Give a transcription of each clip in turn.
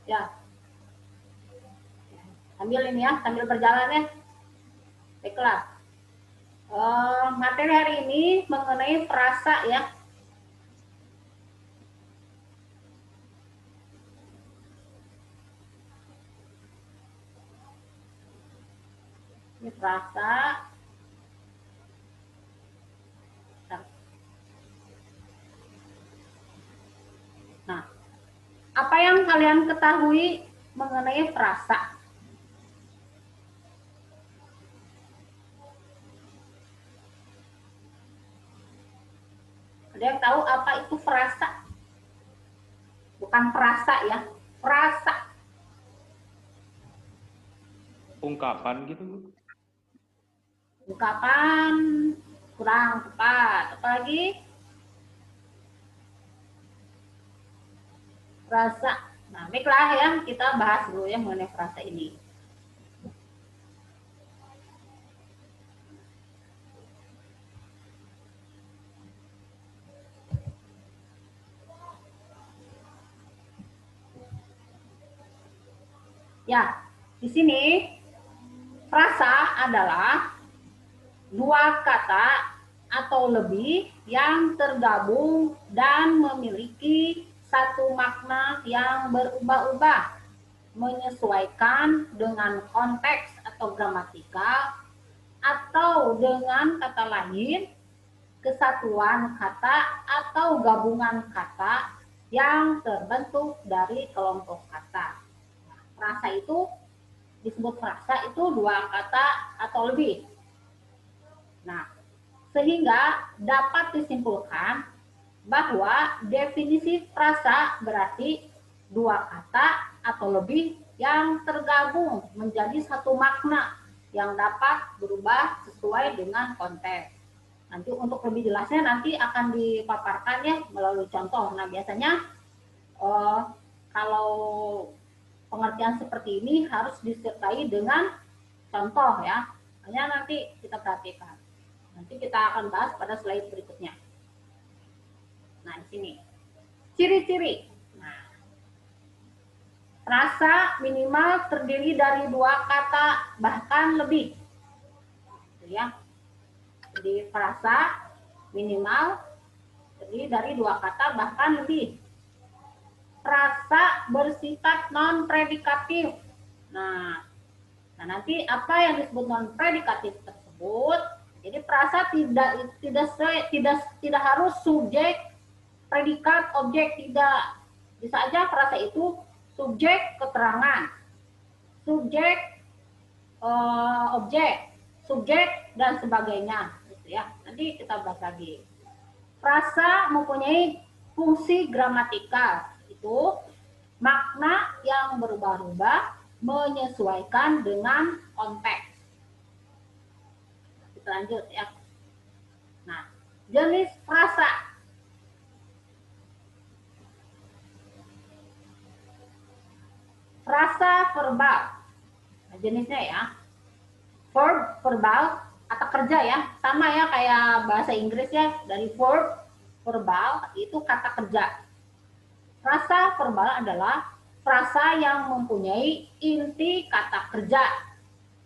Ya, sambil ini ya, sambil berjalan ya. Baiklah. Materi hari ini mengenai frasa ya. Ini frasa. Nah, apa yang kalian ketahui mengenai frasa? Ada yang tahu apa itu frasa? Bukan frasa ya, frasa. Ungkapan gitu, Bu. Ungkapan kurang tepat. Apalagi? Frasa. Nah, baiklah ya, kita bahas dulu ya mengenai frasa ini. Ya, di sini frasa adalah dua kata atau lebih yang tergabung dan memiliki satu makna yang berubah-ubah menyesuaikan dengan konteks atau gramatikal atau dengan kata lain kesatuan kata atau gabungan kata yang terbentuk dari kelompok kata. Frasa itu disebut frasa itu dua kata atau lebih. Nah, sehingga dapat disimpulkan bahwa definisi frasa berarti dua kata atau lebih yang tergabung menjadi satu makna yang dapat berubah sesuai dengan konteks. Nanti untuk lebih jelasnya nanti akan dipaparkan ya melalui contoh. Nah, biasanya kalau pengertian seperti ini harus disertai dengan contoh ya. Hanya nanti kita perhatikan. Nanti kita akan bahas pada slide berikutnya. Nah, di sini. Ciri-ciri. Nah, frasa minimal terdiri dari dua kata bahkan lebih. Gitu ya. Jadi frasa minimal terdiri dari dua kata bahkan lebih. Frasa bersifat non-predikatif. Nah, nanti apa yang disebut non-predikatif tersebut? Jadi frasa tidak harus subjek, predikat, objek, tidak. Bisa aja frasa itu subjek keterangan, subjek objek, subjek dan sebagainya, gitu ya. Nanti kita bahas lagi. Frasa mempunyai fungsi gramatikal, itu makna yang berubah-ubah menyesuaikan dengan konteks. Kita lanjut ya. Nah, jenis frasa. Frasa verbal. Nah, jenisnya ya. Verb, verbal, kata kerja ya. Sama ya kayak bahasa Inggris ya. Dari verb, verbal, itu kata kerja. Frasa verbal adalah frasa yang mempunyai inti kata kerja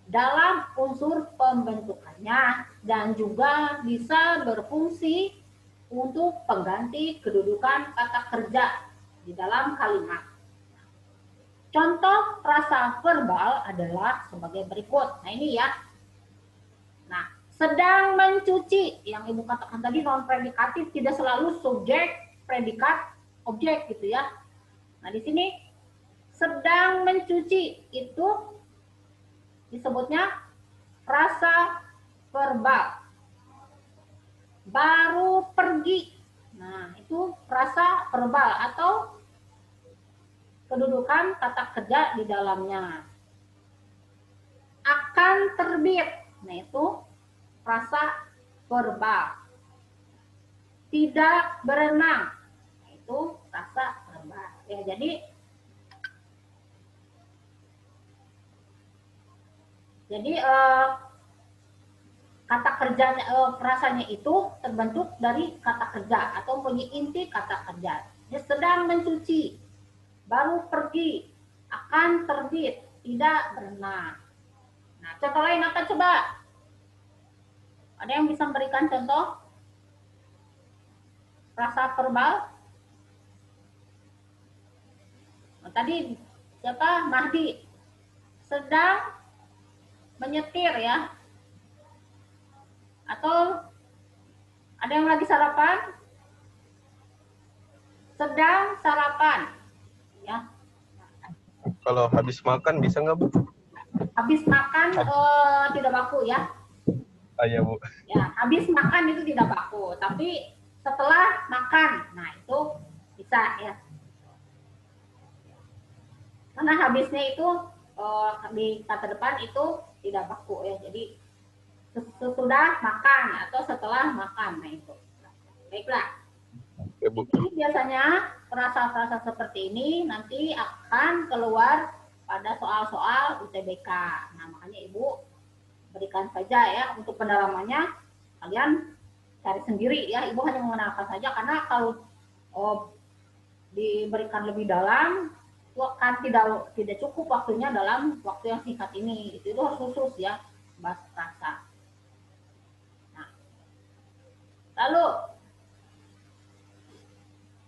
dalam unsur pembentukannya dan juga bisa berfungsi untuk pengganti kedudukan kata kerja di dalam kalimat. Contoh frasa verbal adalah sebagai berikut. Nah, ini ya. Nah, sedang mencuci yang Ibu katakan tadi non predikatif, tidak selalu subjek, predikat, objek gitu ya. Nah, di sini sedang mencuci itu disebutnya frasa verbal. Baru pergi. Nah, itu frasa verbal atau kedudukan kata kerja di dalamnya. Akan terbit. Nah, itu frasa verbal. Tidak berenang. Nah, itu frasa verbal. Ya, jadi kata kerjanya, frasanya itu terbentuk dari kata kerja atau punya inti kata kerja. Dia sedang mencuci, baru pergi, akan terbit, tidak berenang. Nah, contoh lain apa coba? Ada yang bisa memberikan contoh? Frasa verbal? Nah, tadi siapa? Mahdi. Sedang menyetir ya. Atau ada yang lagi sarapan? Sedang sarapan. Ya. Kalau habis makan bisa nggak, Bu? Habis makan tidak baku ya. Ya, Bu. Ya, habis makan itu tidak baku, tapi setelah makan, nah itu bisa ya. Karena habisnya itu di kata depan itu tidak baku ya. Jadi sesudah makan atau setelah makan, nah itu. Baiklah. Ya, Bu. Jadi biasanya frasa-frasa seperti ini nanti akan keluar pada soal-soal UTBK. Nah, makanya Ibu berikan saja ya untuk pendalamannya, kalian cari sendiri ya. Ibu hanya mengenalkan saja karena kalau diberikan lebih dalam itu akan tidak cukup waktunya dalam waktu yang singkat ini. Itu harus khusus ya bahas frasa. Nah, lalu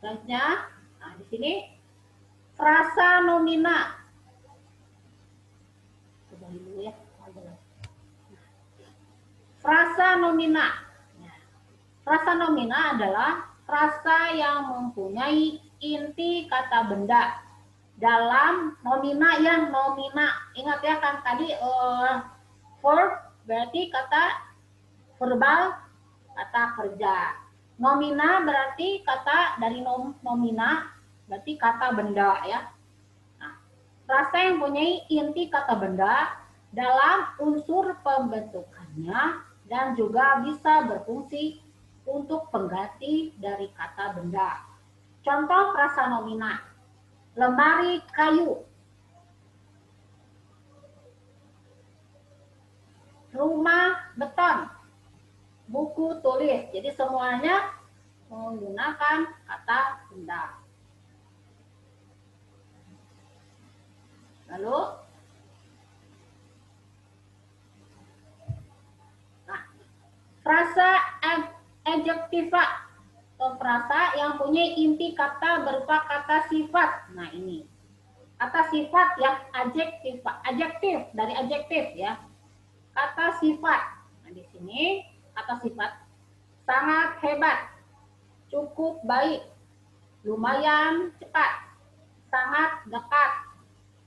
selanjutnya, nah di sini frasa nomina. Coba dulu ya. Frasa nomina. Frasa nomina adalah frasa yang mempunyai inti kata benda dalam nomina yang nomina. Ingat ya kan tadi verb berarti kata verbal, kata kerja. Nomina berarti kata dari nomina berarti kata benda ya. Nah, frasa yang mempunyai inti kata benda dalam unsur pembentukannya dan juga bisa berfungsi untuk pengganti dari kata benda. Contoh frasa nomina. Lemari kayu. Rumah beton. Buku tulis. Jadi semuanya menggunakan kata benda. Lalu frasa adjektiva atau frasa yang punya inti kata berupa kata sifat. Nah ini kata sifat yang adjektif dari adjektif ya. Kata sifat. Nah di sini kata sifat sangat hebat, cukup baik, lumayan cepat, sangat dekat,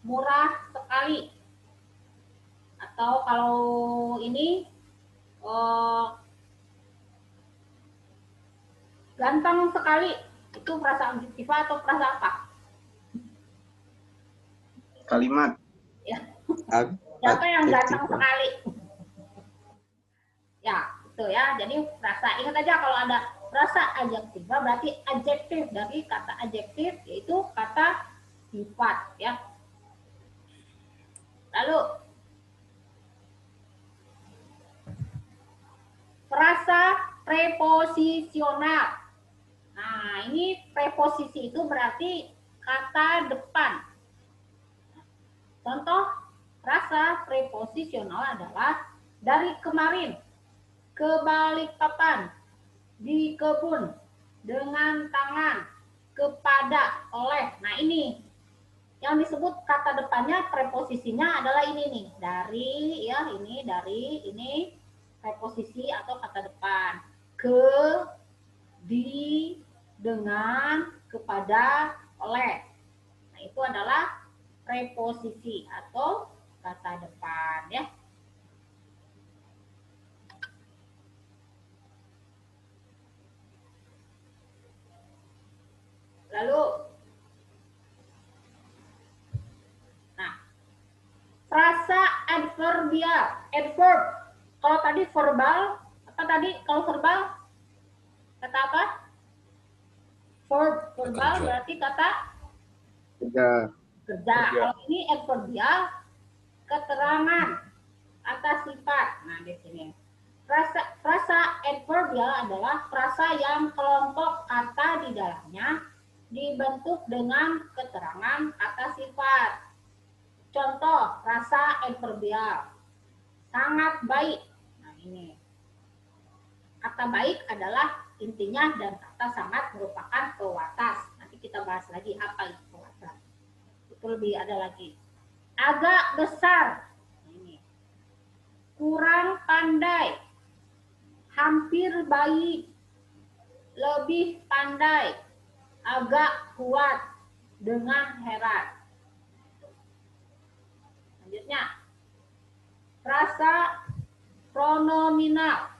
murah sekali. Atau kalau ini ganteng sekali, itu frasa adjektiva atau frasa apa? Kalimat. Ya. Siapa yang ganteng sekali? Ya, itu ya. Jadi frasa, ingat aja kalau ada frasa adjektiva berarti adjektif dari kata adjektif yaitu kata sifat ya. Lalu frasa preposisional. Nah, ini preposisi itu berarti kata depan. Contoh frasa preposisional adalah dari kemarin, ke Balikpapan, di kebun, dengan tangan, kepada, oleh. Nah, ini yang disebut kata depannya preposisinya adalah ini nih. Dari ya, ini dari ini preposisi atau kata depan. Ke, di, dengan, kepada, oleh. Nah, itu adalah preposisi atau kata depan ya. Lalu nah, frasa adverbial, adverb. Kalau tadi verbal, apa tadi kalau verbal? Kata apa? Verb, verbal berarti kata kerja. Kalau ini adverbial, keterangan, kata sifat. Nah, di sini. Frasa adverbial adalah frasa yang kelompok kata di dalamnya dibentuk dengan keterangan kata sifat. Contoh frasa adverbial. Sangat baik. Nah, ini. Kata baik adalah intinya dan kata sangat merupakan pewatas. Nanti kita bahas lagi apa itu pewatas. Itu lebih ada lagi. Agak besar. Ini. Kurang pandai. Hampir baik. Lebih pandai. Agak kuat. Dengan heran. Selanjutnya. Frasa pronominal.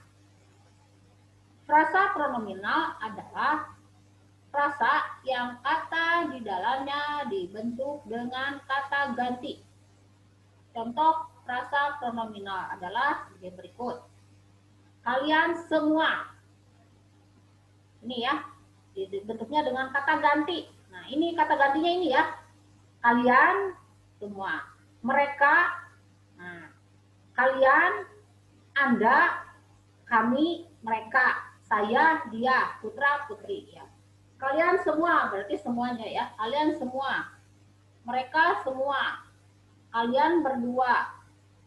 Frasa pronominal adalah frasa yang kata di dalamnya dibentuk dengan kata ganti. Contoh frasa pronominal adalah sebagai berikut. Kalian semua. Ini ya, dibentuknya dengan kata ganti. Nah, ini kata gantinya ini ya. Kalian semua. Mereka, nah, kalian, Anda, kami, mereka, saya, dia, putra, putri ya. Kalian semua berarti semuanya ya. Kalian semua. Mereka semua. Kalian berdua.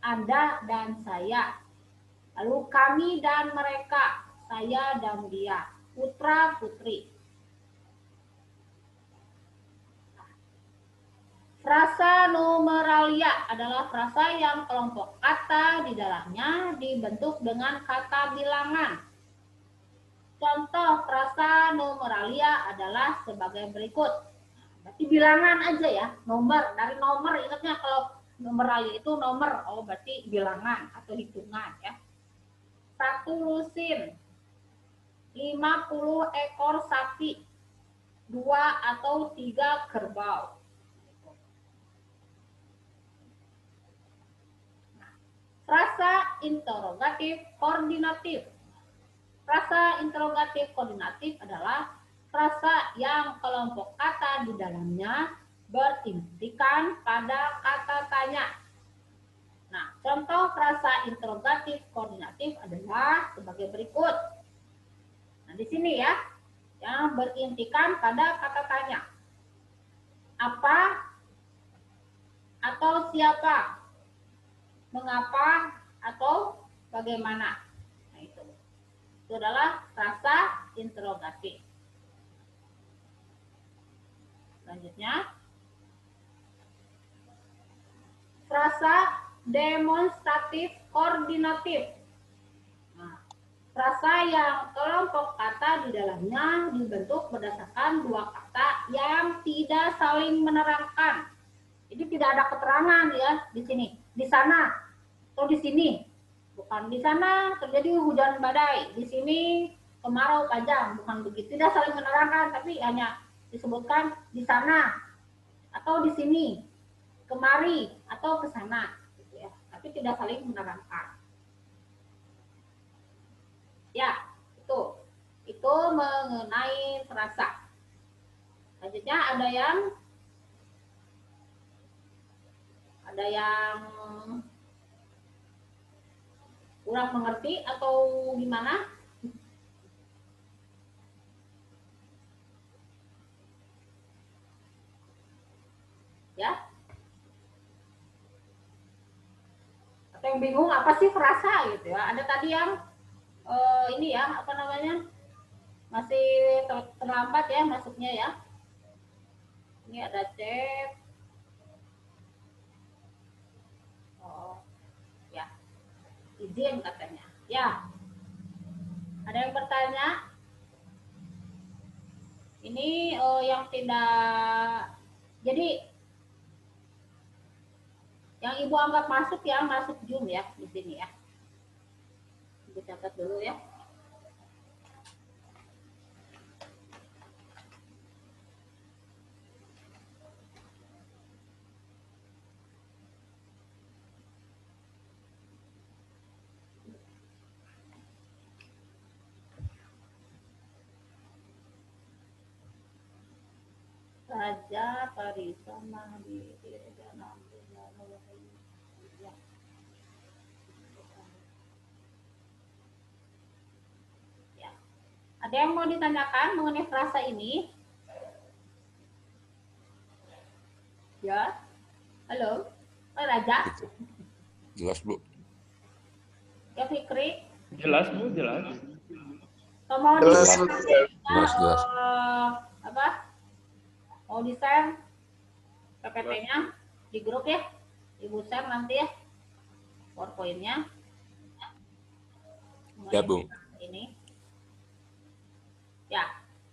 Anda dan saya. Lalu kami dan mereka. Saya dan dia. Putra, putri. Frasa numeralia adalah frasa yang kelompok kata di dalamnya dibentuk dengan kata bilangan. Contoh frasa numeralia adalah sebagai berikut. Berarti bilangan aja ya, nomor. Dari nomor ingatnya kalau numeralia itu nomor, oh berarti bilangan atau hitungan ya. 1 lusin, 50 ekor sapi, 2 atau 3 kerbau. Frasa interrogatif koordinatif. Frasa interrogatif koordinatif adalah frasa yang kelompok kata di dalamnya berintikan pada kata tanya. Nah, contoh frasa interrogatif koordinatif adalah sebagai berikut. Nah, di sini ya, yang berintikan pada kata tanya. Apa atau siapa? Mengapa atau bagaimana? Nah, itu adalah frasa interrogatif. Selanjutnya, frasa demonstratif koordinatif. Nah, frasa yang kelompok kata di dalamnya dibentuk berdasarkan dua kata yang tidak saling menerangkan. Jadi tidak ada keterangan ya di sini, di sana atau di sini. Bukan di sana terjadi hujan badai, di sini kemarau panjang, bukan begitu. Tidak saling menerangkan, tapi hanya disebutkan di sana atau di sini, kemari atau ke sana, gitu ya. Tapi tidak saling menerangkan. Ya, itu mengenai frasa. Selanjutnya ada yang kurang mengerti atau gimana? Ya? Atau yang bingung apa sih frasa gitu ya? Ada tadi yang ini ya, apa namanya? Masih terlambat ya masuknya ya. Ini ada chat. Oh, ya. Izin katanya. Ya. Ada yang bertanya? Ini yang tidak. Jadi yang Ibu anggap masuk ya, masuk Zoom ya di sini ya. Ibu catat dulu ya. Raja Parisama di ya. Ada yang mau ditanyakan mengenai frasa ini? Ya, halo. Oh, Raja, Gitu. Jelas, Bu. ya Fikri, Jelas Bu, jelas. kalau mau Jelas, di-share Bu. nanti kita, Jelas. apa? Mau di-share PPT-nya di grup ya, Ibu share nanti ya PowerPoint-nya. Ya, Bu. Ini, ya,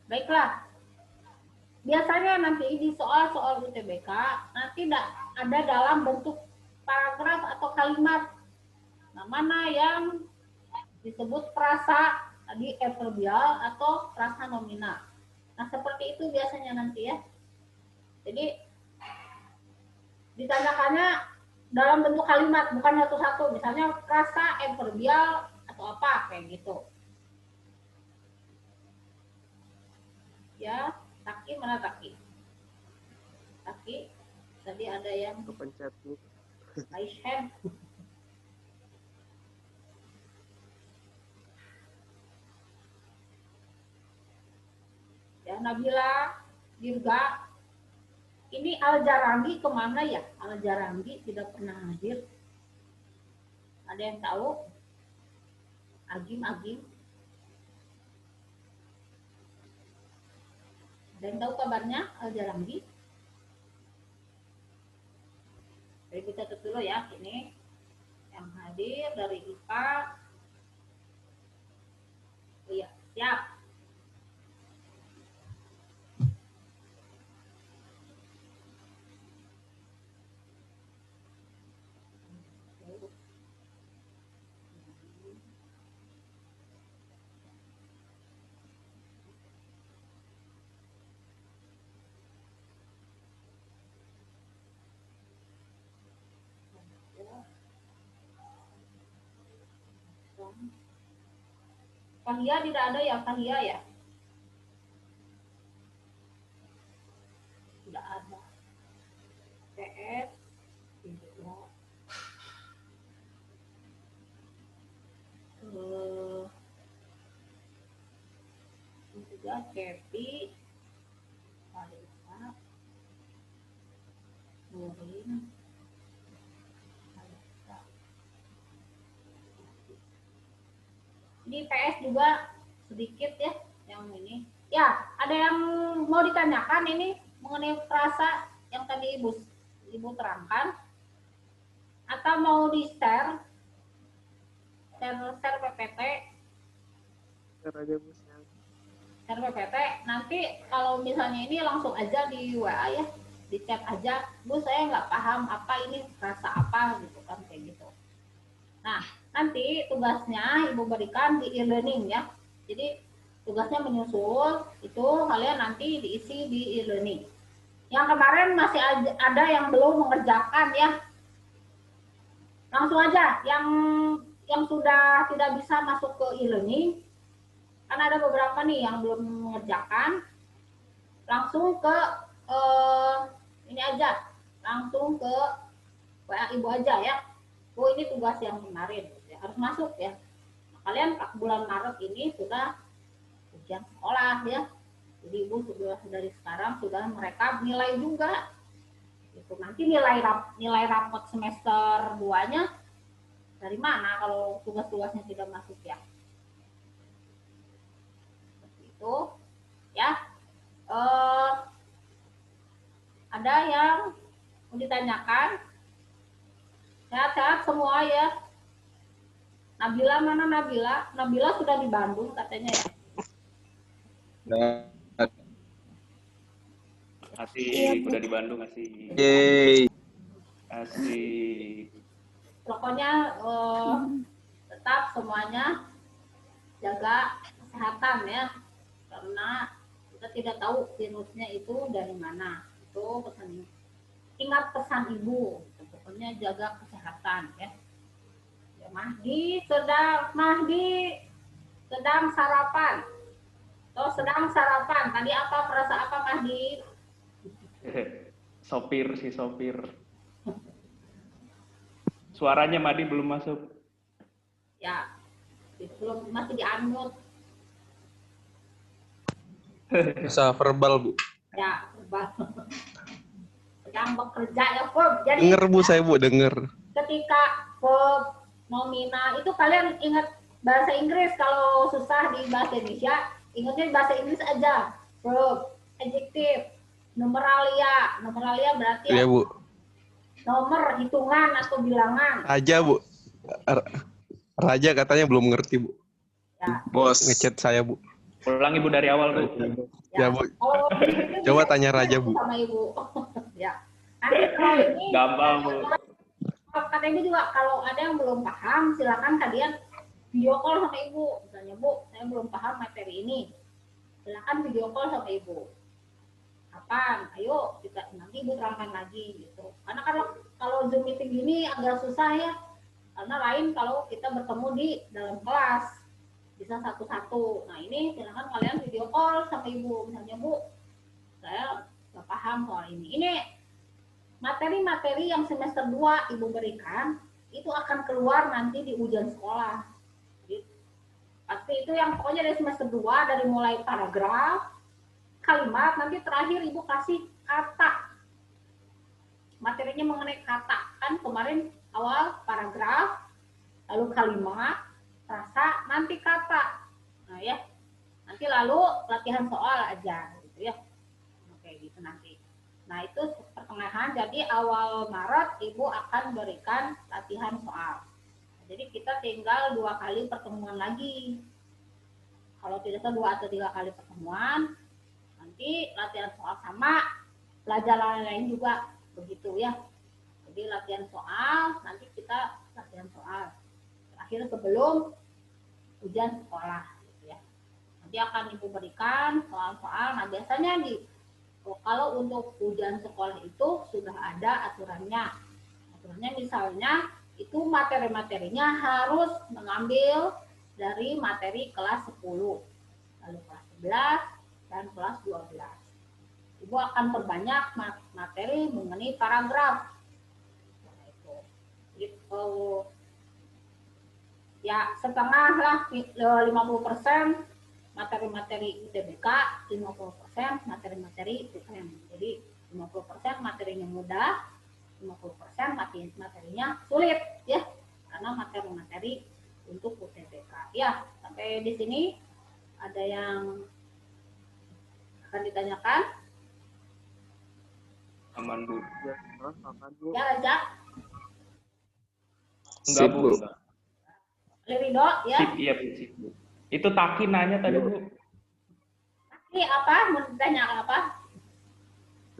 baiklah. Biasanya nanti di soal-soal UTBK nanti ada dalam bentuk paragraf atau kalimat. Nah, mana yang disebut frasa tadi adverbial atau frasa nominal. Nah, seperti itu biasanya nanti ya. Jadi ditanyakannya dalam bentuk kalimat, bukan satu-satu. Misalnya frasa adverbial atau apa kayak gitu. Ya, Taki mana Taki? Taki, tadi ada yang kepencet Bu. raise hand. Ya, Nabila, Dirga. Ini Al-Jarangi kemana ya? Al-Jarangi tidak pernah hadir. Ada yang tahu? Agim. Ada yang tahu kabarnya Al-Jarangi? Jadi kita tutup dulu ya. Ini yang hadir dari IPA. Oh iya, siap. Kahia tidak ada ya, Kahia ya? Tidak ada. PS tidak. Juga Kepi, Alisa, Nurin, Alisa. Ini PS juga sedikit ya, yang ini. Ya, ada yang mau ditanyakan ini mengenai frasa yang tadi Ibu terangkan, atau mau di-share PPT? Share aja Bu. Share PPT, nanti kalau misalnya ini langsung aja di WA ya, di chat aja, Bu saya nggak paham apa ini frasa apa gitu kan, kayak gitu. Nah, nanti tugasnya Ibu berikan di e-learning ya. Jadi tugasnya menyusul, itu kalian nanti diisi di e-learning. Yang kemarin masih ada yang belum mengerjakan ya. Langsung aja yang sudah tidak bisa masuk ke e-learning, kan ada beberapa nih yang belum mengerjakan, langsung ke ini aja, langsung ke WA Ibu aja ya. Bu, ini tugas yang kemarin ya, harus masuk ya. Nah, kalian bulan Maret ini sudah ujian sekolah ya. Jadi Ibu sudah dari sekarang sudah merekap nilai juga. Itu nanti nilai rapot semester 2-nya dari mana kalau tugas-tugasnya tidak masuk ya. Seperti itu ya. Ada yang mau ditanyakan? Sehat-sehat semua ya. Nabila mana Nabila? Nabila sudah di Bandung katanya ya. Asik, udah di Bandung asik. Yeay. Asik. Pokoknya tetap semuanya jaga kesehatan ya, karena kita tidak tahu virusnya itu dari mana. Itu pesan, ingat pesan Ibu, pokoknya jaga kesehatan ya. Ya, Mahdi sedang sarapan. Oh, sedang sarapan. Tadi apa frasa apa Mahdi? Sopir si sopir. Suaranya Madi belum masuk. Ya, belum, masih di-unmute. Bisa verbal, Bu. Ya, verbal. Ya, yang bekerja ya verb. Jadi Denger Bu, saya Bu, denger. ketika verb nominal itu kalian ingat bahasa Inggris, kalau susah di bahasa Indonesia, ingatnya bahasa Inggris aja. Verb, adjective, numeralia. Numeralia berarti Iya Bu. nomor, hitungan atau bilangan. Raja Bu. Raja katanya belum ngerti Bu. Ya. Bos. Ngechat saya Bu. Ulang Ibu dari awal, Bu. Ya Bu. Kalau ini Coba bisa tanya Raja Bu. sama Ibu. Ya. Nanti kalau ini Gampang, Bu. kata Ibu juga kalau ada yang belum paham silakan kalian video call sama Ibu. Misalnya Bu, saya belum paham materi ini. Silakan video call sama Ibu. Kapan? Ayo kita nanti Ibu terangkan lagi gitu. Karena kalau Zoom meeting gini agak susah ya. Karena lain kalau kita bertemu di dalam kelas. Bisa satu-satu. Nah ini silakan kalian video call sama Ibu. Misalnya Bu, saya nggak paham soal ini. Ini materi-materi yang semester 2 Ibu berikan, itu akan keluar nanti di ujian sekolah. Jadi, pasti itu yang pokoknya dari semester 2, dari mulai paragraf, kalimat, nanti terakhir Ibu kasih kata. Materinya mengenai kata. Kan kemarin awal paragraf, lalu kalimat, rasa, nanti kata. Nah ya, nanti lalu latihan soal aja gitu ya. Oke gitu nanti. Nah itu pertengahan, jadi awal Maret Ibu akan berikan latihan soal. Jadi kita tinggal 2 kali pertemuan lagi. Kalau tidak salah 2 atau 3 kali pertemuan, nanti latihan soal sama pelajaran lain juga begitu ya. Jadi latihan soal, nanti kita latihan soal terakhir sebelum ujian sekolah gitu ya. Nanti akan Ibu berikan soal-soal. Nah biasanya kalau untuk ujian sekolah itu sudah ada aturannya. Aturannya misalnya itu materi-materinya harus mengambil dari materi kelas 10, lalu kelas 11, dan kelas 12. Ibu akan perbanyak materi mengenai paragraf. Gitu. Ya setengah lah, 50% materi-materi UTBK, 50% materi-materi UTM. Jadi 50% materinya mudah, 50% materinya sulit ya. Karena materi-materi untuk UTBK. Ya, sampai di sini ada yang akan ditanyakan? Aman, Bu. Ya, aman, Bu. Ya, Raja. Enggak, Sip, Bu. Bu. Enggak. Lirido ya. Sip, iya, Bu. Sip, Bu. Itu Taki nanya tadi, Bu. Ini apa? Mau ditanya apa?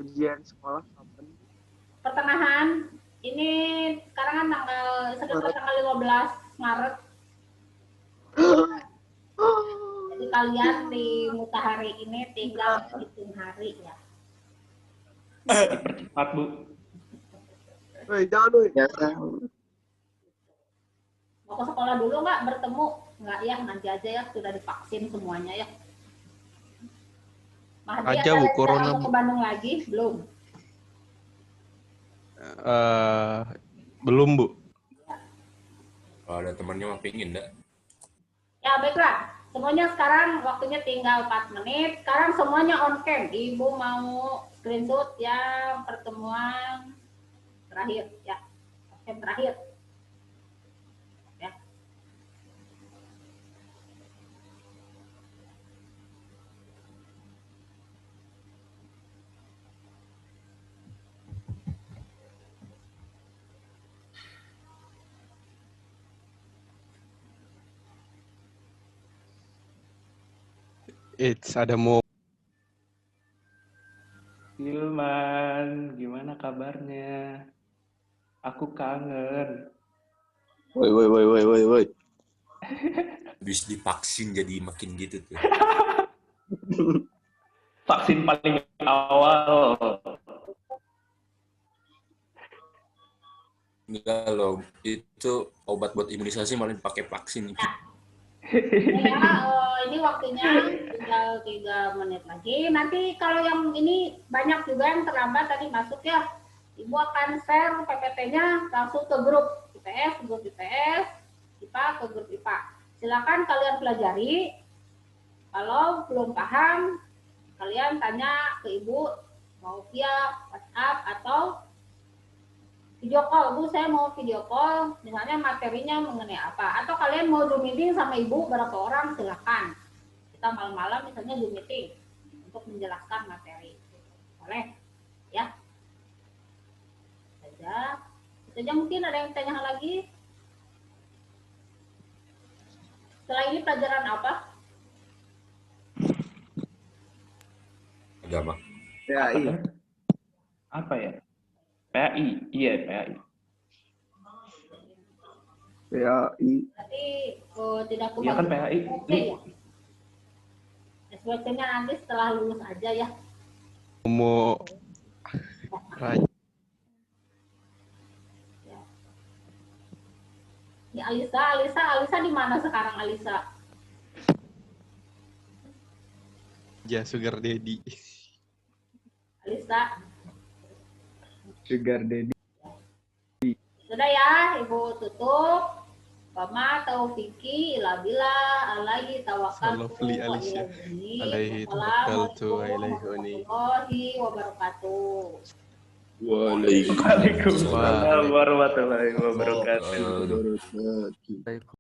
Ujian sekolah kapan? Pertengahan. Ini sekarang kan sekitar tanggal 15 Maret. Jadi kalian di Mutahari ini tinggal hitung hari ya. Dipercepat, Bu. Woi, jangan woi. Ya, Mau ke sekolah dulu nggak bertemu? Nggak ya, nanti aja ya, sudah divaksin semuanya ya. Mahdi Aja, ada Bu, rencana corona, untuk Bu. ke Bandung lagi? Belum. Belum Bu. Kalau ada temannya mah pingin dah. Ya baiklah, semuanya sekarang waktunya tinggal 4 menit. Sekarang semuanya on cam. Ibu mau screenshot yang pertemuan terakhir ya, cam terakhir. Ya. Ada mau Hilman, gimana kabarnya? Aku kangen. woi. Habis divaksin jadi makin gitu tuh. Vaksin paling awal. Enggak loh, itu obat buat imunisasi malah pakai vaksin. Ya, ini waktunya tinggal 3 menit lagi. Nanti kalau yang ini banyak juga yang terlambat tadi masuk ya. Ibu akan share PPT-nya langsung ke grup IPS, IPA ke grup IPA. Silakan kalian pelajari. Kalau belum paham, kalian tanya ke Ibu mau via WhatsApp atau video call. Bu, saya mau video call, misalnya materinya mengenai apa. Atau kalian mau Zoom meeting sama ibu berapa orang, silakan. Kita malam-malam misalnya Zoom meeting untuk menjelaskan materi. Boleh, ya. Saja mungkin ada yang tanya lagi. Setelah ini pelajaran apa? Agama. PAI. Apa ya? PAI. Iya, PAI. PAI. Berarti tidak Iya kan PAI. Oke ya. SWT-nya nanti setelah lulus aja ya. Mau Raja. Ya Alisa di mana sekarang Alisa? Sugar Daddy. Alisa. Sugar Daddy. Sudah ya, Ibu tutup. Wama taufiki ila billah alaihi tawakkaltu Lovely wa Alicia. ilaihi Alaihi unib. tawakkaltu wa Wassalamualaikum ilaihi unib. warahmatullahi wabarakatuh. Waalaikumsalam. Waalaikumsalam warahmatullahi wabarakatuh. Waalaikumsalam.